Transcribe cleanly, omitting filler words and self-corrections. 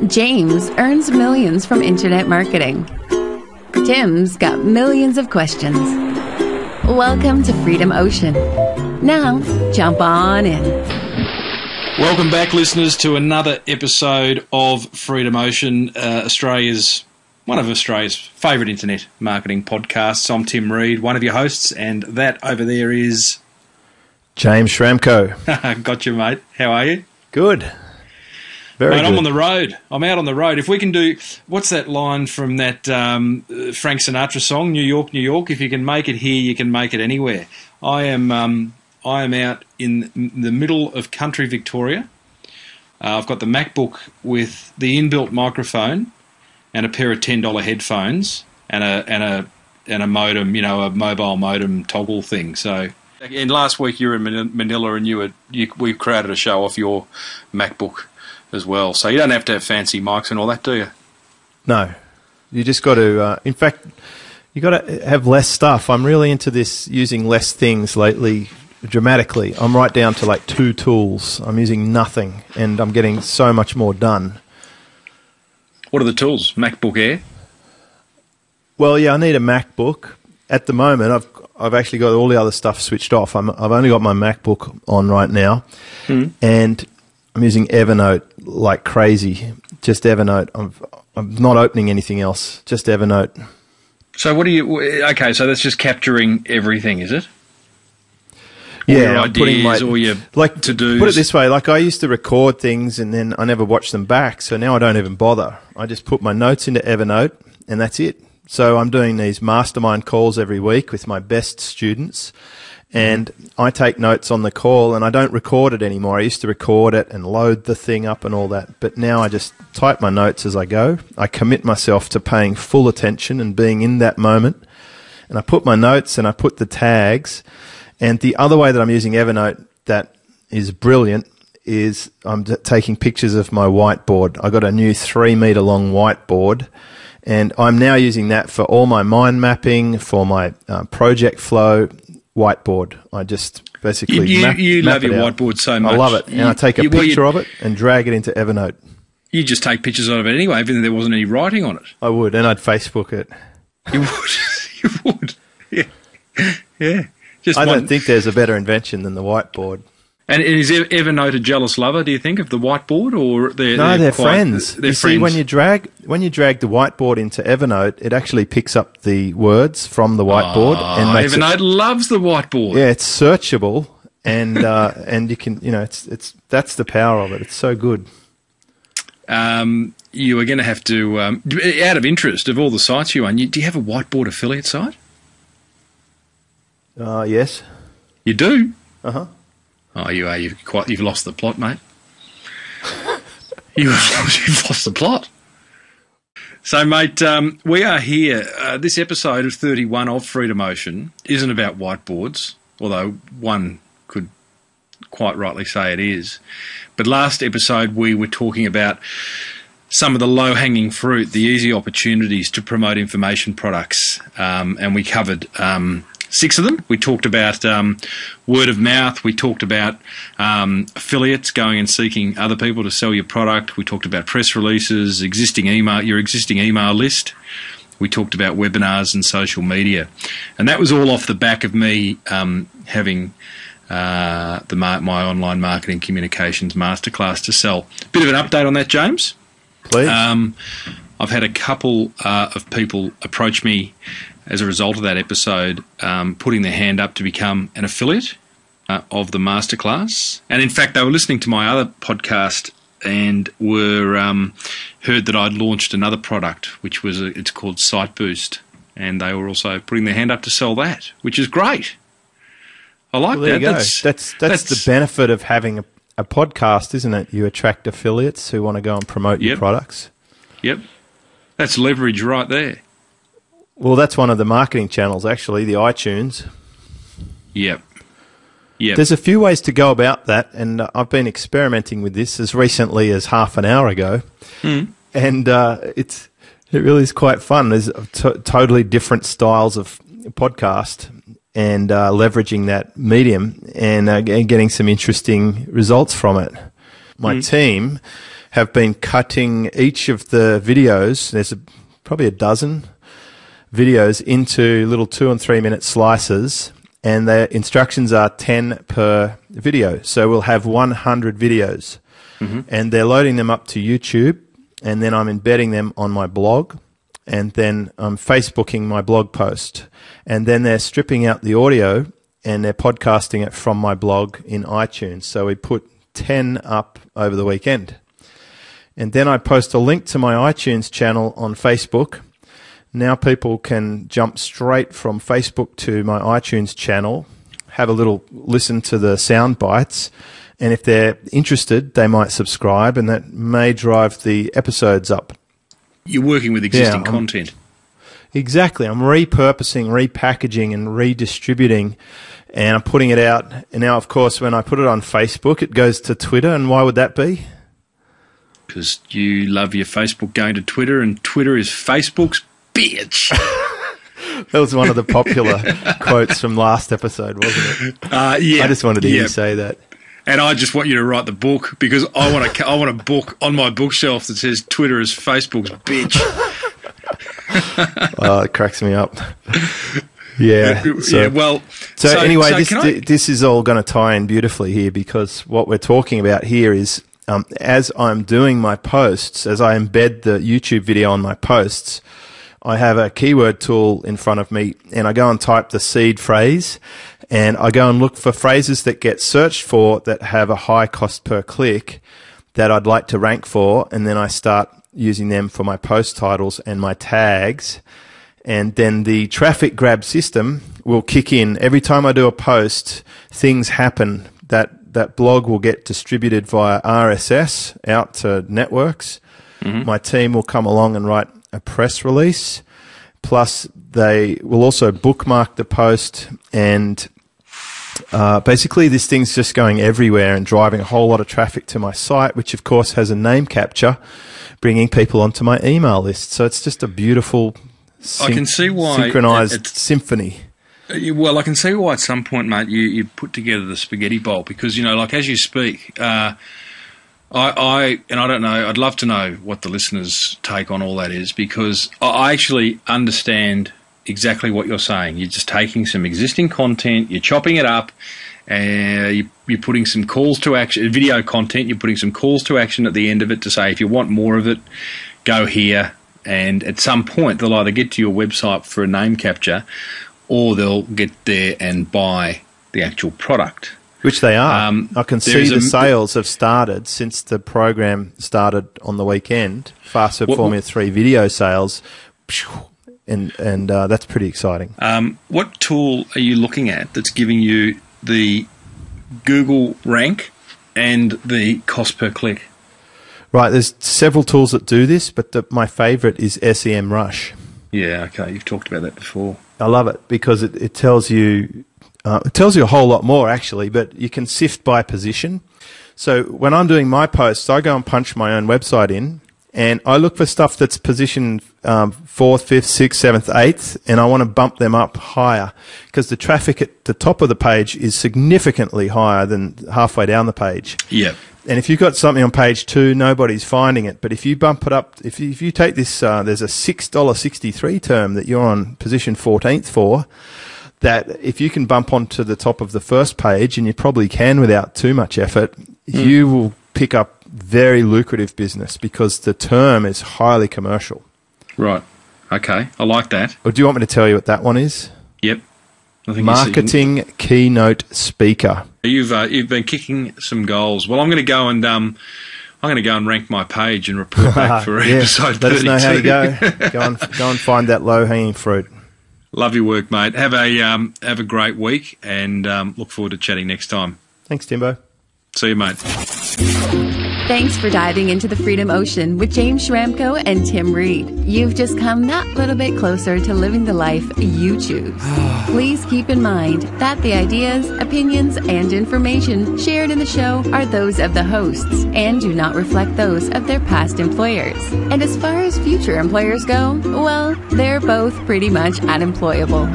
James earns millions from internet marketing. Tim's got millions of questions. Welcome to Freedom Ocean. Now, jump on in. Welcome back, listeners, to another episode of Freedom Ocean, one of Australia's favourite internet marketing podcasts. I'm Tim Reed, one of your hosts, and that over there is James Schramko. Got you, mate. How are you? Good. Very good. I'm on the road. I'm out on the road. If we can do, what's that line from that Frank Sinatra song, New York, New York? If you can make it here, you can make it anywhere. I am out in the middle of country Victoria. I've got the MacBook with the inbuilt microphone and a pair of $10 headphones and a modem, a mobile modem toggle thing. So, and last week you were in Manila and we created a show off your MacBook as well. So you don't have to have fancy mics and all that, do you? No. You just got to, in fact, you got to have less stuff. I'm really into this using less things lately dramatically. I'm right down to like 2 tools. I'm using nothing and I'm getting so much more done. What are the tools? MacBook Air? Well, yeah, I need a MacBook. At the moment, I've actually got all the other stuff switched off. I've only got my MacBook on right now, and I'm using Evernote like crazy. Just Evernote. I'm not opening anything else. Just Evernote. So what do you? Okay, so that's just capturing everything, is it? Yeah, your ideas, or your to-dos. Put it this way: like I used to record things, and then I never watched them back. So now I don't even bother. I just put my notes into Evernote, and that's it. So I'm doing these mastermind calls every week with my best students, and I take notes on the call, and I don't record it anymore. I used to record it and load the thing up and all that, but now I just type my notes as I go. I commit myself to paying full attention and being in that moment, and I put my notes and I put the tags. And the other way that I'm using Evernote that is brilliant is I'm taking pictures of my whiteboard. I got a new 3-meter long whiteboard, and I'm now using that for all my mind mapping, for my project flow whiteboard. I just basically you map love your out. whiteboard so much. I love it, and I take a picture of it and drag it into Evernote. You just take pictures of it anyway, even though there wasn't any writing on it. I would, and I'd Facebook it. You would, you would, yeah. I don't think there's a better invention than the whiteboard. And is Evernote a jealous lover, do you think, of the whiteboard, or they're friends? They're you friends. See, when you drag the whiteboard into Evernote, it actually picks up the words from the whiteboard and makes Evernote loves the whiteboard. Yeah, it's searchable, and and you can, it's that's the power of it. It's so good. You are going to have to, out of interest, of all the sites you own, do you have a whiteboard affiliate site? Yes. You do? Uh-huh. Oh, you've lost the plot, mate. You've lost the plot. So, mate, we are here. This episode of 31 of Freedom Ocean isn't about whiteboards, although one could quite rightly say it is. But last episode we were talking about some of the low-hanging fruit, the easy opportunities to promote information products, and we covered 6 of them. We talked about word of mouth. We talked about affiliates going and seeking other people to sell your product. We talked about press releases, your existing email list. We talked about webinars and social media. And that was all off the back of me having my online marketing communications masterclass to sell. Bit of an update on that, James. Please. I've had a couple of people approach me as a result of that episode, putting their hand up to become an affiliate of the masterclass. And in fact, they were listening to my other podcast and heard that I'd launched another product, which was it's called Site Boost, and they were also putting their hand up to sell that, which is great. I like that. There you go. That's the benefit of having a podcast, isn't it? You attract affiliates who want to go and promote your products. Yep, that's leverage right there. Well, that's one of the marketing channels, actually, the iTunes. Yep. There's a few ways to go about that, and I've been experimenting with this as recently as half an hour ago, and it really is quite fun. There's totally different styles of podcast, and leveraging that medium and getting some interesting results from it. My team have been cutting each of the videos. There's probably a dozen videos into little 2 and 3 minute slices, and the instructions are 10 per video. So we'll have 100 videos, and they're loading them up to YouTube, and then I'm embedding them on my blog, and then I'm Facebooking my blog post, and then they're stripping out the audio and they're podcasting it from my blog in iTunes. So we put 10 up over the weekend. And then I post a link to my iTunes channel on Facebook. Now people can jump straight from Facebook to my iTunes channel, have a little listen to the sound bites, and if they're interested, they might subscribe, and that may drive the episodes up. You're working with existing content. Exactly. I'm repurposing, repackaging, and redistributing, and I'm putting it out. And now, of course, when I put it on Facebook, it goes to Twitter, and why would that be? Because you love your Facebook going to Twitter, and Twitter is Facebook's bitch. That was one of the popular quotes from last episode, wasn't it? Yeah. I just wanted to hear you say that. And I just want you to write the book, because I want a book on my bookshelf that says Twitter is Facebook's bitch. Oh, it cracks me up. Yeah. So anyway, this is all going to tie in beautifully here, because what we're talking about here is as I'm doing my posts, as I embed the YouTube video on my posts, I have a keyword tool in front of me, and I go and type the seed phrase, and I go and look for phrases that get searched for that have a high cost per click that I'd like to rank for, and then I start using them for my post titles and my tags. And then the traffic grab system will kick in. Every time I do a post, things happen. That blog will get distributed via RSS out to networks. My team will come along and write a press release. Plus, they will also bookmark the post, and basically this thing's just going everywhere and driving a whole lot of traffic to my site, which of course has a name capture, bringing people onto my email list. So it's just a beautiful I can see why synchronized symphony. Well, I can see why at some point, mate, you put together the spaghetti bowl, because, you know, like as you speak, I don't know, I'd love to know what the listeners' take on all that is, because I actually understand exactly what you're saying. You're just taking some existing content, you're chopping it up, and you're putting some calls to action, video content, you're putting some calls to action at the end of it to say, if you want more of it, go here. And at some point, they'll either get to your website for a name capture, or they'll get there and buy the actual product. Which they are. I can see the sales have started since the program started on the weekend. Fastweb Formula 3 video sales, and that's pretty exciting. What tool are you looking at that's giving you the Google rank and the cost per click? Right, there's several tools that do this, but my favourite is SEMrush. Yeah, okay, you've talked about that before. I love it because it tells you a whole lot more, actually, but you can sift by position. So when I'm doing my posts, I go and punch my own website in, and I look for stuff that's positioned 4th, 5th, 6th, 7th, 8th, and I want to bump them up higher because the traffic at the top of the page is significantly higher than halfway down the page. Yeah. And if you've got something on page 2, nobody's finding it. But if you bump it up, if you take this, there's a $6.63 term that you're on position 14th for, that if you can bump onto the top of the first page, and you probably can without too much effort, you will pick up very lucrative business because the term is highly commercial. Right. Okay. I like that. Or do you want me to tell you what that one is? Yep. I think Marketing keynote speaker. You've been kicking some goals. Well, I'm going to go and rank my page and report back for episode 32. Let us know how you go. Go and find that low hanging fruit. Love your work, mate. Have a great week, and look forward to chatting next time. Thanks, Timbo. See you, mate. Thanks for diving into the Freedom Ocean with James Schramko and Tim Reed. You've just come that little bit closer to living the life you choose. Please keep in mind that the ideas, opinions, and information shared in the show are those of the hosts and do not reflect those of their past employers. And as far as future employers go, well, they're both pretty much unemployable.